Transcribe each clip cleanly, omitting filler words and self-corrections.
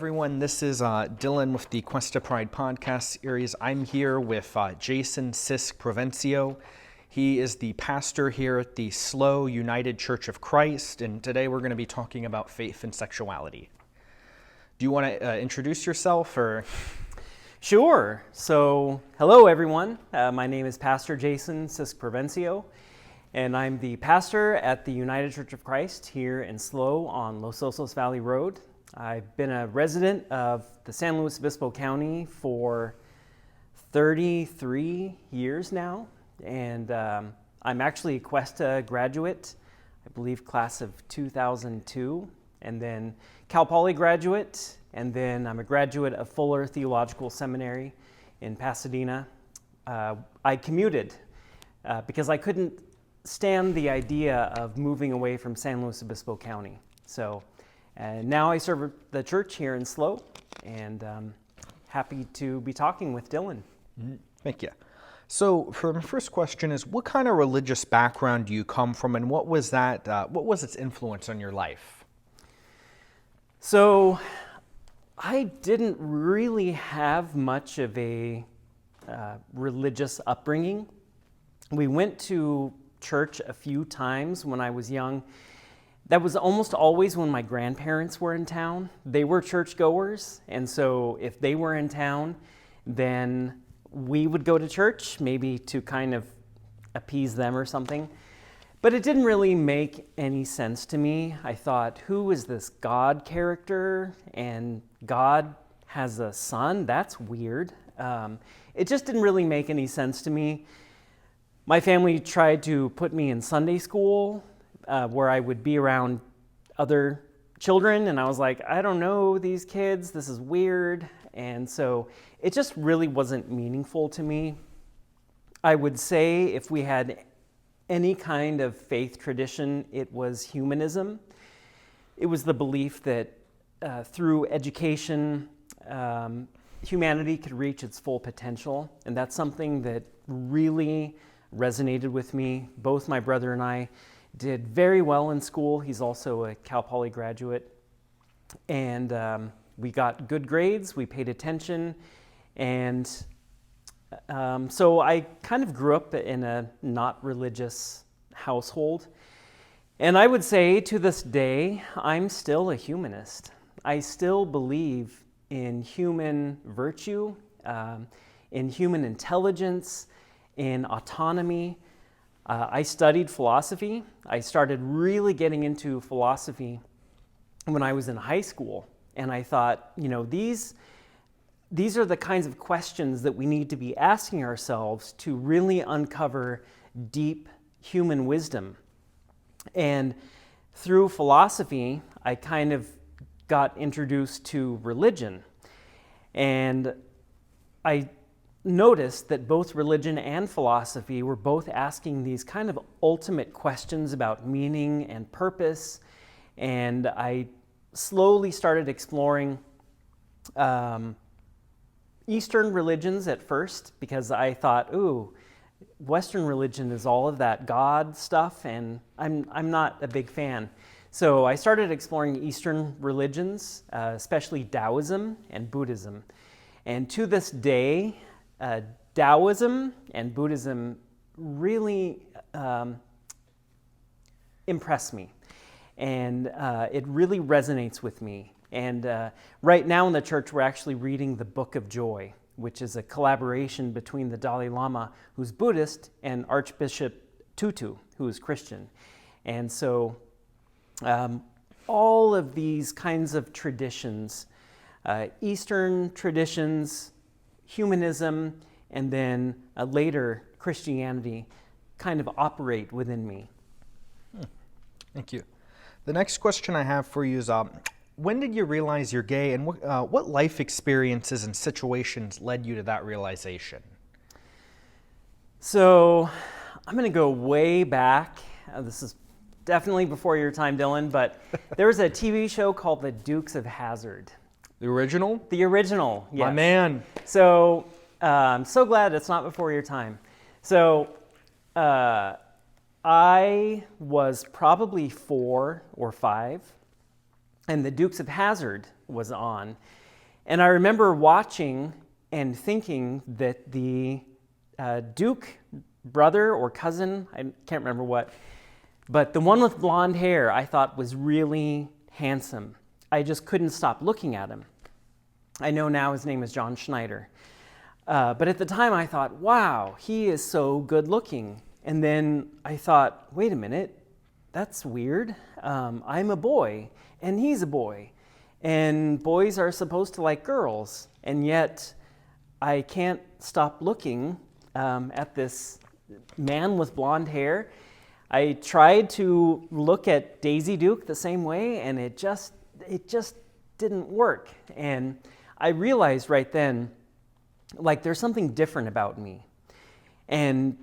everyone. This is Dylan with the Cuesta Pride podcast series. I'm here with Jason Sisk Provenchio. He is the pastor here at the SLO United Church of Christ, and today we're going to be talking about faith and sexuality. Do you want to introduce yourself, or? Sure. So, hello everyone. My name is Pastor Jason Sisk Provenchio, and I'm the pastor at the United Church of Christ here in SLO on Los Osos Valley Road. I've been a resident of the San Luis Obispo County for 33 years now, and I'm actually a Cuesta graduate, I believe class of 2002, and then Cal Poly graduate, and then I'm a graduate of Fuller Theological Seminary in Pasadena. I commuted because I couldn't stand the idea of moving away from San Luis Obispo County. So now I serve the church here in SLO, and happy to be talking with Dylan. Thank you. So, for my first question is, what kind of religious background do you come from, and what was that? What was its influence on your life? So, I didn't really have much of a religious upbringing. We went to church a few times when I was young. That was almost always when my grandparents were in town. They were churchgoers, and so if they were in town, then we would go to church, maybe to kind of appease them or something. But it didn't really make any sense to me. I thought, who is this God character? And God has a son? That's weird. It just didn't really make any sense to me. My family tried to put me in Sunday school, where I would be around other children, and I was like, I don't know these kids, this is weird, and so it just really wasn't meaningful to me. I would say if we had any kind of faith tradition, it was humanism. It was the belief that through education, humanity could reach its full potential, and that's something that really resonated with me. Both my brother and I did very well in school. He's also a Cal Poly graduate. And we got good grades, we paid attention, and so I kind of grew up in a not religious household. And I would say to this day, I'm still a humanist. I still believe in human virtue, in human intelligence, in autonomy. I studied philosophy. I started really getting into philosophy when I was in high school. And I thought, these are the kinds of questions that we need to be asking ourselves to really uncover deep human wisdom. And through philosophy, I kind of got introduced to religion. And I noticed that both religion and philosophy were both asking these kind of ultimate questions about meaning and purpose, and I slowly started exploring Eastern religions at first, because I thought, Western religion is all of that God stuff, and I'm not a big fan. So I started exploring Eastern religions, especially Taoism and Buddhism, and to this day, Taoism and Buddhism really impress me, and it really resonates with me. And right now in the church, we're actually reading the Book of Joy, which is a collaboration between the Dalai Lama, who's Buddhist, and Archbishop Tutu, who is Christian. And so all of these kinds of traditions, Eastern traditions, humanism, and then later Christianity kind of operate within me. Thank you. The next question I have for you is, when did you realize you're gay, and what life experiences and situations led you to that realization? So I'm going to go way back. This is definitely before your time, Dylan, but there was a TV show called The Dukes of Hazzard. The original? The original, yes. My man. So I'm so glad it's not before your time. So I was probably 4 or 5, and the Dukes of Hazzard was on. And I remember watching and thinking that the Duke brother or cousin, I can't remember what, but the one with blonde hair I thought was really handsome. I just couldn't stop looking at him. I know now his name is John Schneider. But at the time I thought, wow, he is so good looking. And then I thought, wait a minute, that's weird. I'm a boy and he's a boy. And boys are supposed to like girls. And yet I can't stop looking at this man with blonde hair. I tried to look at Daisy Duke the same way, and it just didn't work. And I realized right then, like, there's something different about me. And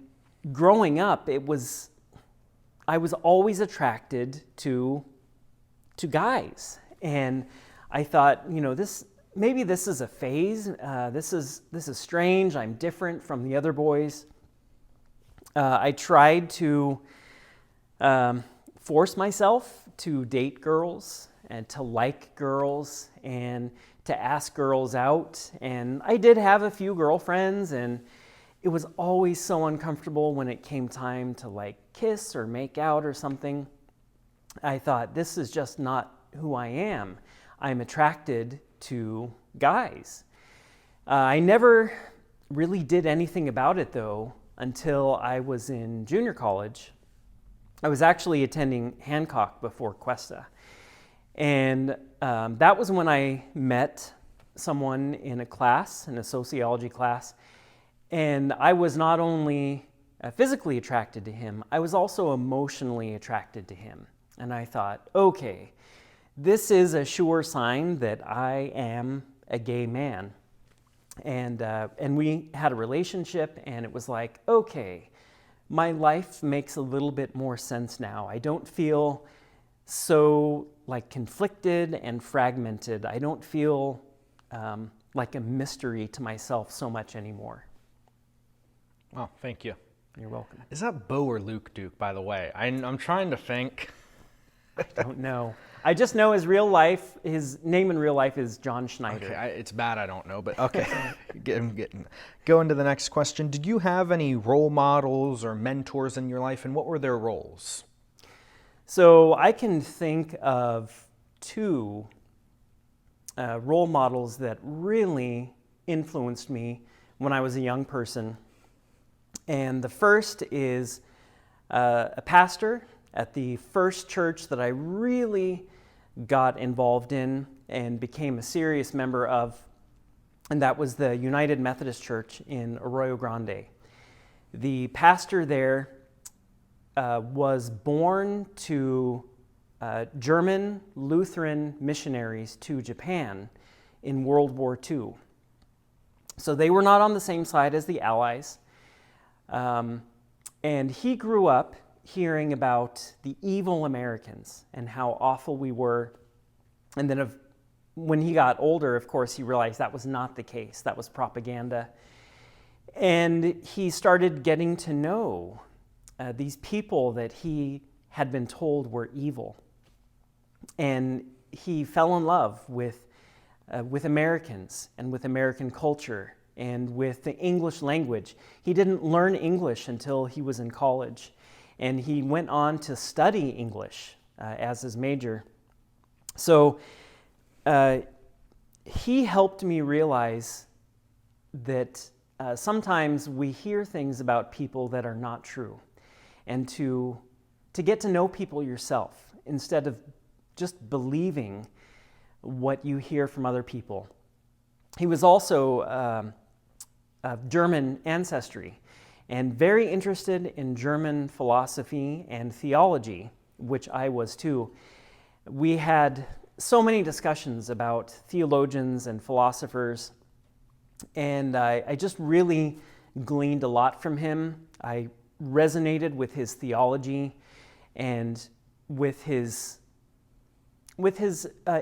growing up, I was always attracted to guys. And I thought, maybe this is a phase. This is strange. I'm different from the other boys. I tried to force myself to date girls and to like girls and to ask girls out. And I did have a few girlfriends, and it was always so uncomfortable when it came time to like kiss or make out or something. I thought, this is just not who I am. I'm attracted to guys. I never really did anything about it though until I was in junior college. I was actually attending Hancock before Cuesta. And that was when I met someone in a sociology class. And I was not only physically attracted to him, I was also emotionally attracted to him. And I thought, okay, this is a sure sign that I am a gay man. And we had a relationship, and it was like, okay, my life makes a little bit more sense now. I don't feel so like conflicted and fragmented. I don't feel like a mystery to myself so much anymore. Well, thank you. You're welcome. Is that Bo or Luke Duke, by the way? I'm trying to think. I don't know. I just know his name in real life is John Schneider. Okay, it's bad I don't know, but okay. Go into the next question. Did you have any role models or mentors in your life, and what were their roles? So I can think of two role models that really influenced me when I was a young person. And the first is a pastor at the first church that I really got involved in and became a serious member of, and that was the United Methodist Church in Arroyo Grande. The pastor there was born to German Lutheran missionaries to Japan in World War II. So they were not on the same side as the Allies. And he grew up hearing about the evil Americans and how awful we were. And then when he got older, of course, he realized that was not the case. That was propaganda. And he started getting to know these people that he had been told were evil. And he fell in love with Americans and with American culture and with the English language. He didn't learn English until he was in college. And he went on to study English as his major. So he helped me realize that sometimes we hear things about people that are not true. And to get to know people yourself instead of just believing what you hear from other people. He was also of German ancestry and very interested in German philosophy and theology, which I was too. We had so many discussions about theologians and philosophers, and I just really gleaned a lot from him. I resonated with his theology and with his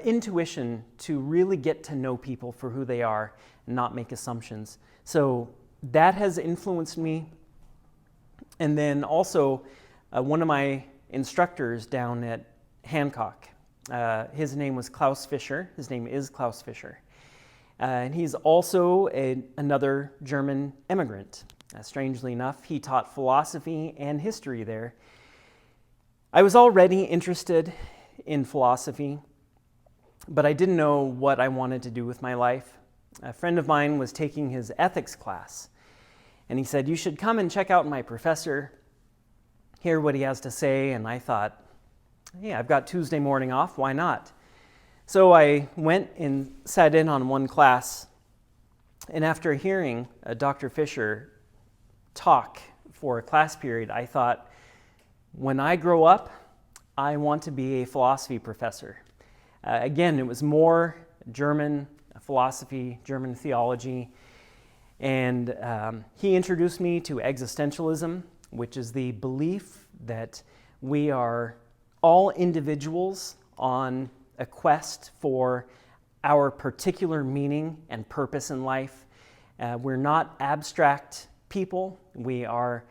intuition to really get to know people for who they are and not make assumptions. So that has influenced me. And then also one of my instructors down at Hancock, His name was Klaus Fischer. His name is Klaus Fischer. And he's also another German immigrant. Strangely enough, he taught philosophy and history there. I was already interested in philosophy, but I didn't know what I wanted to do with my life. A friend of mine was taking his ethics class, and he said, "You should come and check out my professor, hear what he has to say." And I thought, hey, I've got Tuesday morning off, why not? So I went and sat in on one class, and after hearing Dr. Fischer talk for a class period, I thought, when I grow up, I want to be a philosophy professor. Again, it was more German philosophy, German theology, and he introduced me to existentialism, which is the belief that we are all individuals on a quest for our particular meaning and purpose in life. We're not abstract people. We are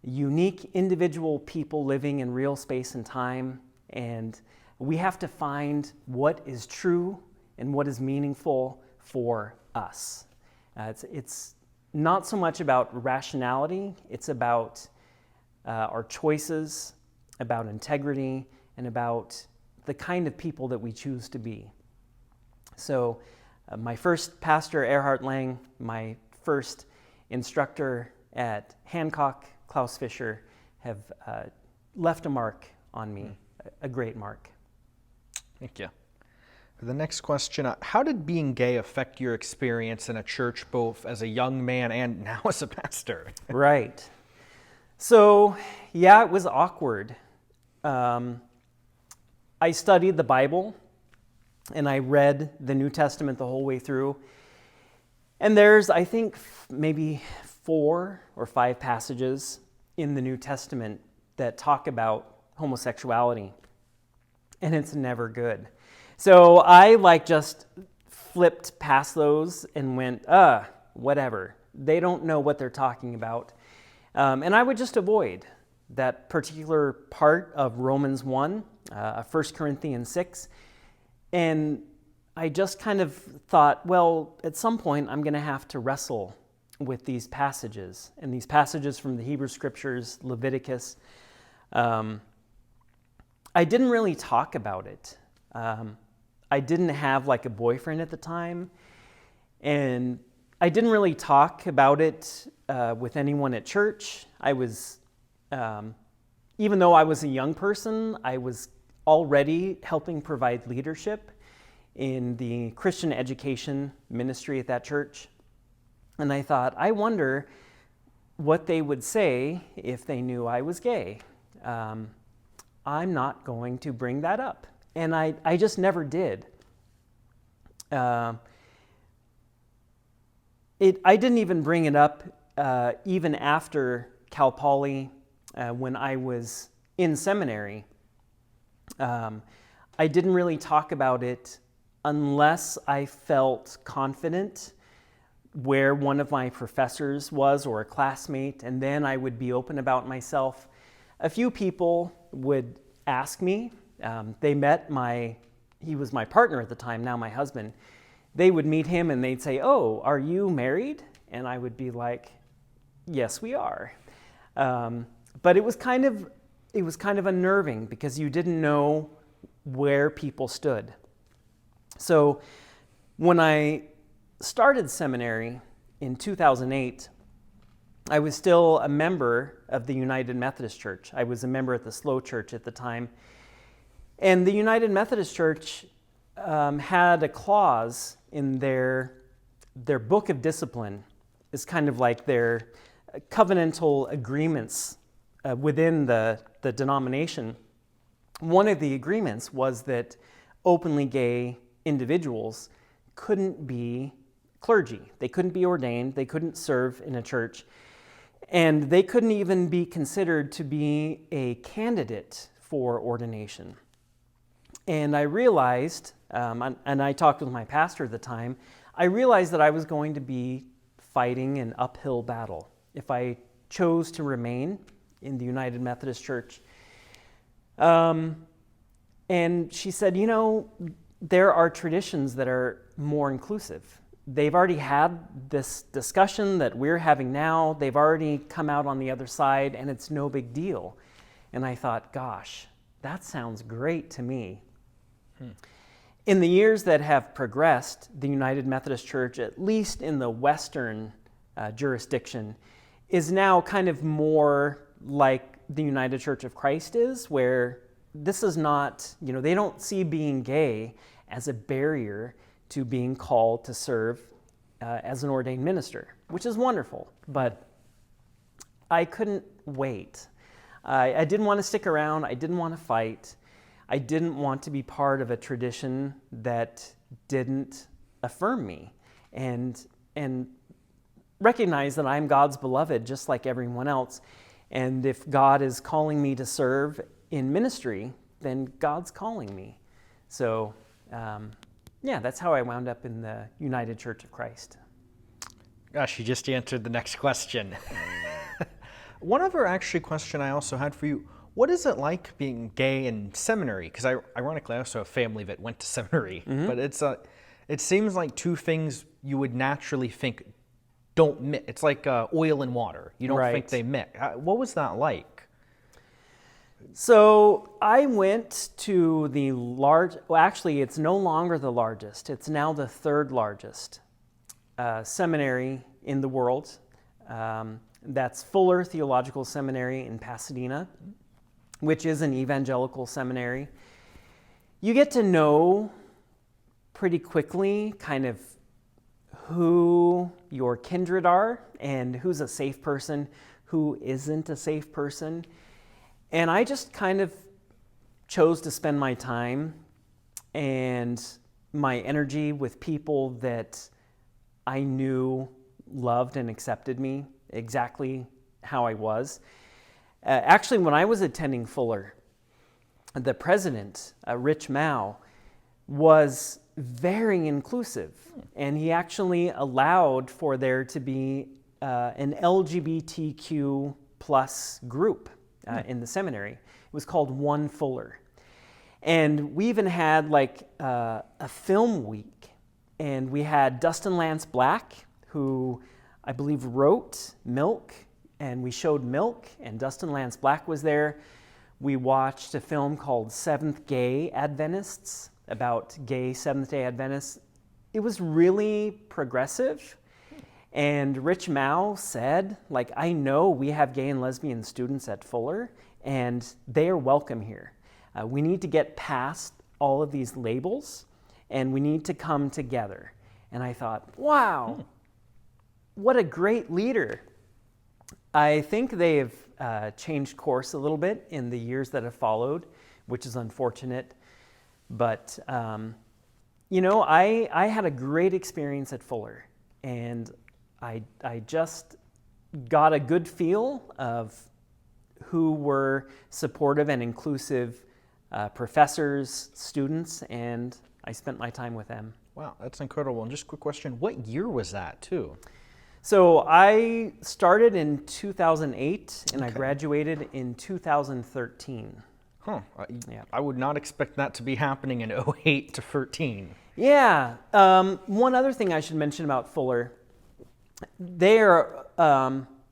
unique individual people living in real space and time, and we have to find what is true and what is meaningful for us. It's not so much about rationality, it's about our choices, about integrity, and about the kind of people that we choose to be. So my first pastor, Erhard Lang, my first instructor at Hancock, Klaus Fischer, have left a mark on me, a great mark. Thank you. For the next question, how did being gay affect your experience in a church, both as a young man and now as a pastor? Right. So, yeah, it was awkward. I studied the Bible, and I read the New Testament the whole way through. And there's, I think, maybe 4 or 5 passages in the New Testament that talk about homosexuality, and it's never good. So I just flipped past those and went, whatever. They don't know what they're talking about. And I would just avoid that particular part of Romans 1, 1 Corinthians 6. And I just kind of thought, well, at some point I'm going to have to wrestle with these passages. And these passages from the Hebrew Scriptures, Leviticus, I didn't really talk about it. I didn't have a boyfriend at the time, and I didn't really talk about it with anyone at church. I was, even though I was a young person, I was already helping provide leadership in the Christian education ministry at that church. And I thought, I wonder what they would say if they knew I was gay. I'm not going to bring that up. And I just never did. I didn't even bring it up even after Cal Poly when I was in seminary. I didn't really talk about it unless I felt confident where one of my professors was or a classmate, and then I would be open about myself. A few people would ask me. They met he was my partner at the time, now my husband. They would meet him and they'd say, "Oh, are you married?" And I would be like, "Yes, we are." But it was kind of unnerving because you didn't know where people stood. So when I started seminary in 2008, I was still a member of the United Methodist Church. I was a member at the Slow Church at the time. And the United Methodist Church had a clause in their book of discipline. It's kind of like their covenantal agreements within the denomination. One of the agreements was that openly gay individuals couldn't be clergy. They couldn't be ordained. They couldn't serve in a church. And they couldn't even be considered to be a candidate for ordination. And I realized, and I talked with my pastor at the time, I realized that I was going to be fighting an uphill battle if I chose to remain in the United Methodist Church. And And she said, you know, there are traditions that are more inclusive. They've already had this discussion that we're having now. They've already come out on the other side, and it's no big deal. And I thought, gosh, that sounds great to me. In the years that have progressed, the United Methodist Church, at least in the Western jurisdiction, is now kind of more like the United Church of Christ is, where this is not, you know, they don't see being gay as a barrier to being called to serve as an ordained minister, which is wonderful. But I couldn't wait. I didn't want to stick around. I didn't want to fight. I didn't want to be part of a tradition that didn't affirm me and recognize that I'm God's beloved just like everyone else. And if God is calling me to serve in ministry, then God's calling me. So, that's how I wound up in the United Church of Christ. Gosh, you just answered the next question. One other actually question I also had for you, what is it like being gay in seminary? Because ironically, I also have family that went to seminary, but it seems like two things you would naturally think don't mix. It's like oil and water. You don't think they mix. What was that like? So I went to the actually it's no longer the largest. It's now the third largest seminary in the world. That's Fuller Theological Seminary in Pasadena, which is an evangelical seminary. You get to know pretty quickly kind of who your kindred are and who's a safe person, who isn't a safe person. And I just kind of chose to spend my time and my energy with people that I knew loved and accepted me exactly how I was. Actually, when I was attending Fuller, the president, Rich Mao, was very inclusive, and he actually allowed for there to be an LGBTQ plus group in the seminary. It was called One Fuller. And we even had like a film week, and we had Dustin Lance Black, who I believe wrote Milk, and we showed Milk, and Dustin Lance Black was there. We watched a film called Seventh Gay Adventists, about gay Seventh-day Adventists. It was really progressive. And Rich Mao said, like, I know we have gay and lesbian students at Fuller, and they are welcome here. We need to get past all of these labels, and we need to come together. And I thought, wow, what a great leader. I think they've changed course a little bit in the years that have followed, which is unfortunate. But, I had a great experience at Fuller, and I just got a good feel of who were supportive and inclusive professors, students, and I spent my time with them. Wow, that's incredible. And just a quick question, what year was that, too? So I started in 2008, and I graduated in 2013. Huh. I would not expect that to be happening in 08 to 13. Yeah. One other thing I should mention about Fuller,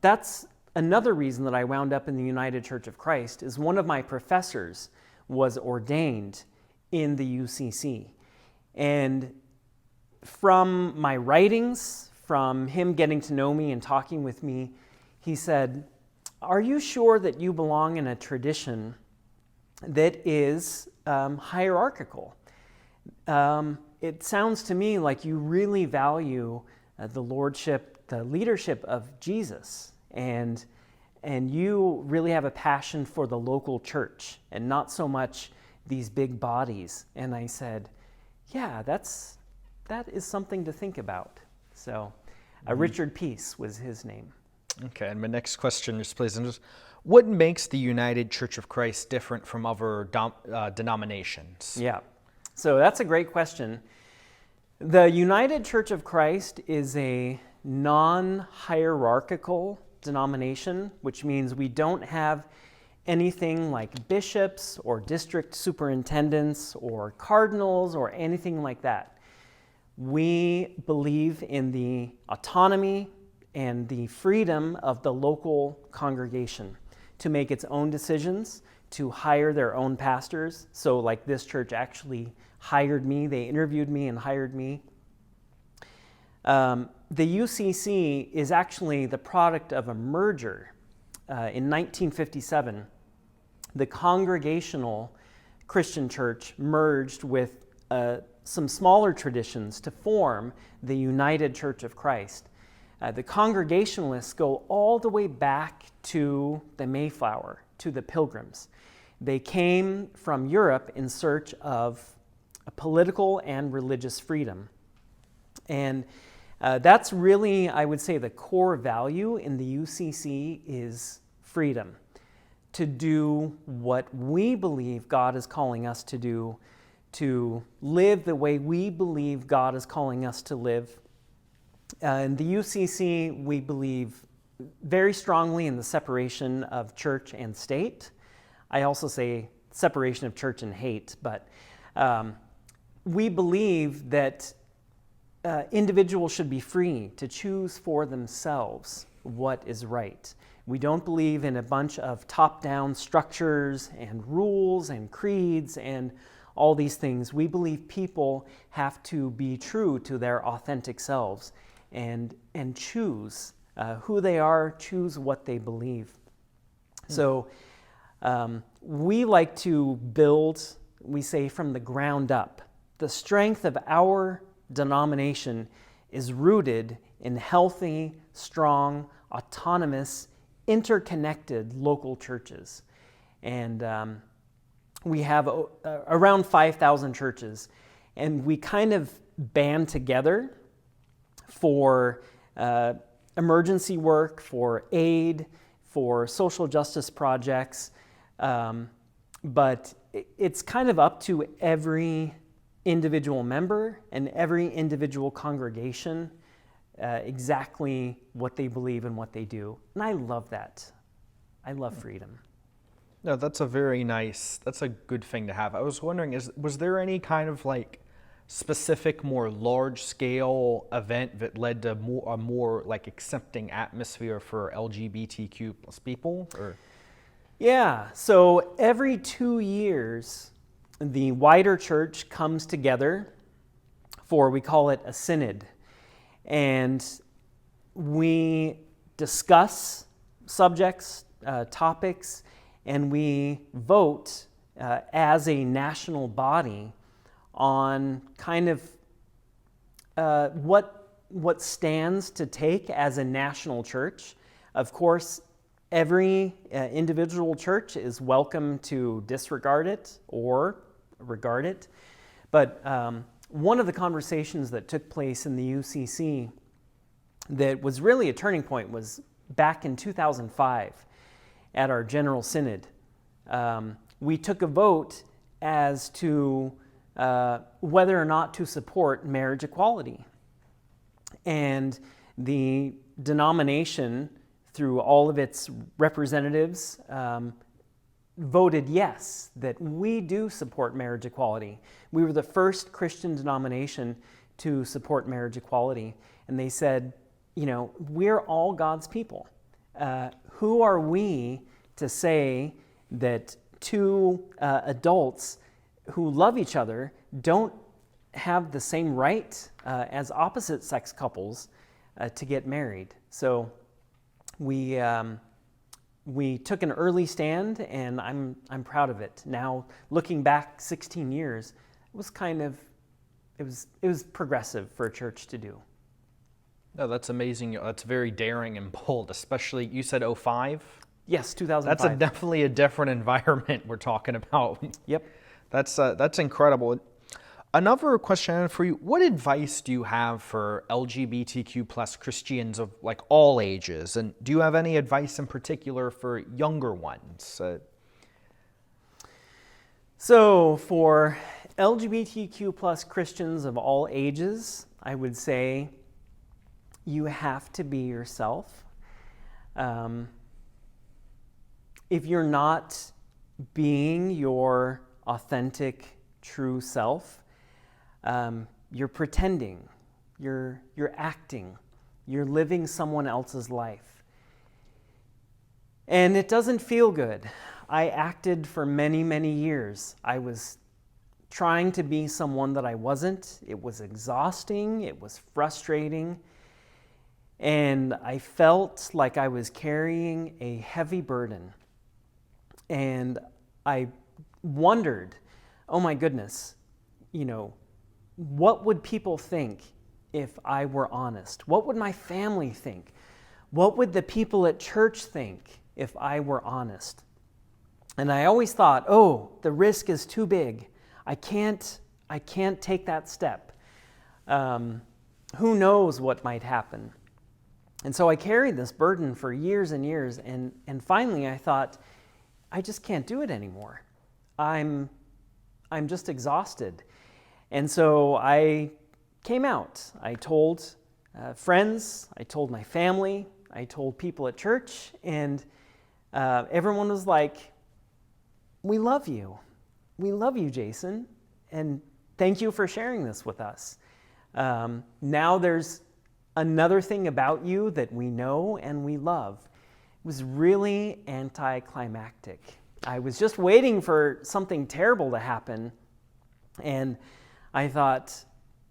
that's another reason that I wound up in the United Church of Christ, is one of my professors was ordained in the UCC. And from my writings, from him getting to know me and talking with me, he said, "Are you sure that you belong in a tradition that is hierarchical? It sounds to me like you really value the lordship, the leadership of Jesus, and you really have a passion for the local church and not so much these big bodies." And I said, yeah, that is something to think about. So Richard Peace was his name. Okay, and my next question is, please, what makes the United Church of Christ different from other denominations? Yeah, so that's a great question. The United Church of Christ is a non-hierarchical denomination, which means we don't have anything like bishops or district superintendents or cardinals or anything like that. We believe in the autonomy and the freedom of the local congregation to make its own decisions, to hire their own pastors. So like this church actually hired me, they interviewed me and hired me. The UCC is actually the product of a merger. In 1957, the Congregational Christian Church merged with some smaller traditions to form the United Church of Christ. The Congregationalists go all the way back to the Mayflower, to the Pilgrims. They came from Europe in search of political and religious freedom. And that's really, I would say, the core value in the UCC is freedom. To do what we believe God is calling us to do, to live the way we believe God is calling us to live. In the UCC, we believe very strongly in the separation of church and state. I also say separation of church and hate, but we believe that individuals should be free to choose for themselves what is right. We don't believe in a bunch of top-down structures and rules and creeds and all these things. We believe people have to be true to their authentic selves and choose who they are, choose what they believe. So we like to build, we say, from the ground up. The strength of our denomination is rooted in healthy, strong, autonomous, interconnected local churches. And we have around 5,000 churches, and we kind of band together for emergency work, for aid, for social justice projects, but it's kind of up to every individual member and every individual congregation exactly what they believe and what they do. And I love that. I love freedom. No, that's a good thing to have. I was wondering, was there any kind of like specific, more large-scale event that led to a more like accepting atmosphere for LGBTQ plus people? Or? Yeah, so every 2 years, the wider church comes together for, we call it a synod. And we discuss subjects, topics, and we vote as a national body on kind of what stands to take as a national church. Of course, every individual church is welcome to disregard it or regard it. But one of the conversations that took place in the UCC that was really a turning point was back in 2005 at our General Synod. We took a vote as to whether or not to support marriage equality. And the denomination, through all of its representatives, voted yes, that we do support marriage equality. We were the first Christian denomination to support marriage equality. And they said, you know, we're all God's people. Who are we to say that two adults who love each other don't have the same right as opposite sex couples to get married? So we took an early stand, and I'm proud of it. Now, looking back 16 years, it was progressive for a church to do. No, that's amazing. That's very daring and bold, especially, you said 05? Yes, 2005. That's definitely a different environment we're talking about. Yep. That's incredible. Another question for you: what advice do you have for LGBTQ plus Christians of like all ages, and do you have any advice in particular for younger ones? So for LGBTQ plus Christians of all ages, I would say you have to be yourself. if you're not being your authentic, true self, you're pretending, you're acting, you're living someone else's life. And it doesn't feel good. I acted for many, many years. I was trying to be someone that I wasn't. It was exhausting, it was frustrating, and I felt like I was carrying a heavy burden. And I wondered, oh my goodness, what would people think if I were honest? What would my family think? What would the people at church think if I were honest? And I always thought, oh, the risk is too big. I can't take that step. Who knows what might happen? And so I carried this burden for years and years, and finally I thought, I just can't do it anymore. I'm just exhausted. And so I came out. I told friends, I told my family, I told people at church, and everyone was like, we love you. We love you, Jason, and thank you for sharing this with us. Now there's another thing about you that we know and we love. It was really anticlimactic. I was just waiting for something terrible to happen, and I thought,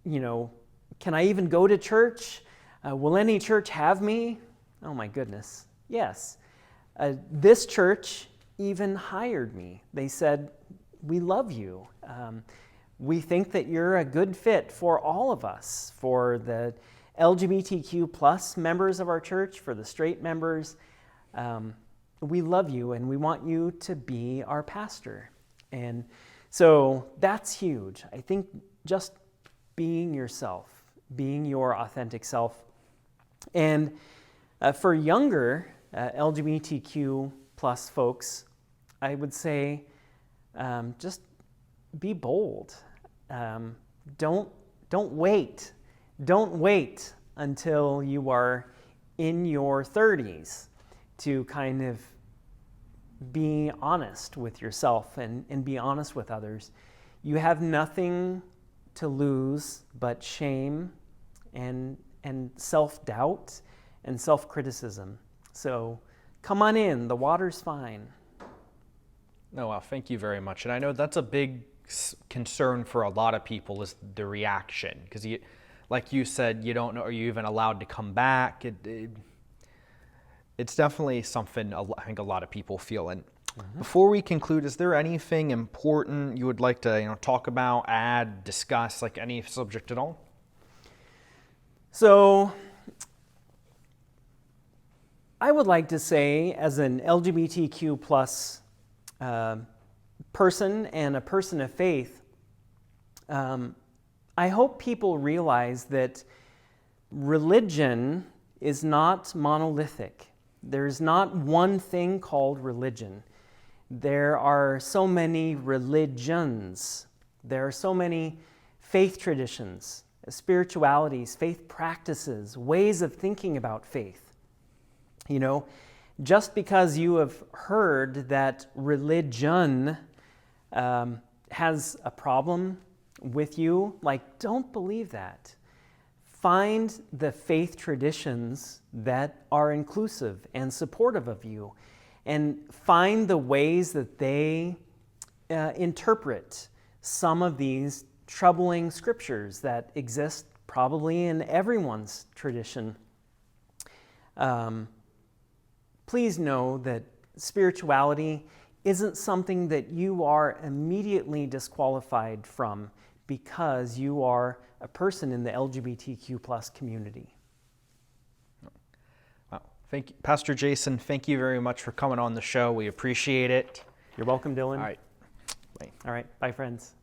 can I even go to church? Will any church have me? Oh my goodness, yes. This church even hired me. They said, we love you. We think that you're a good fit for all of us, for the LGBTQ plus members of our church, for the straight members. We love you and we want you to be our pastor. And so that's huge. I think just being yourself, being your authentic self. And for younger LGBTQ plus folks, I would say just be bold. Don't wait. Don't wait until you are in your 30s to kind of be honest with yourself and be honest with others. You have nothing to lose but shame and self-doubt and self-criticism. So come on in, the water's fine. No, well, thank you very much. And I know that's a big concern for a lot of people is the reaction. Because like you said, you don't know, are you even allowed to come back? It's definitely something I think a lot of people feel. And before we conclude, is there anything important you would like to talk about, add, discuss, like any subject at all? So I would like to say, as an LGBTQ plus person and a person of faith, I hope people realize that religion is not monolithic. There's not one thing called religion. There are so many religions. There are so many faith traditions, spiritualities, faith practices, ways of thinking about faith. Just because you have heard that religion has a problem with you, don't believe that. Find the faith traditions that are inclusive and supportive of you, and find the ways that they interpret some of these troubling scriptures that exist probably in everyone's tradition. Please know that spirituality isn't something that you are immediately disqualified from because you are a person in the LGBTQ plus community. Well, thank you, Pastor Jason. Thank you very much for coming on the show. We appreciate it. You're welcome, Dylan. All right. All right. Bye, friends.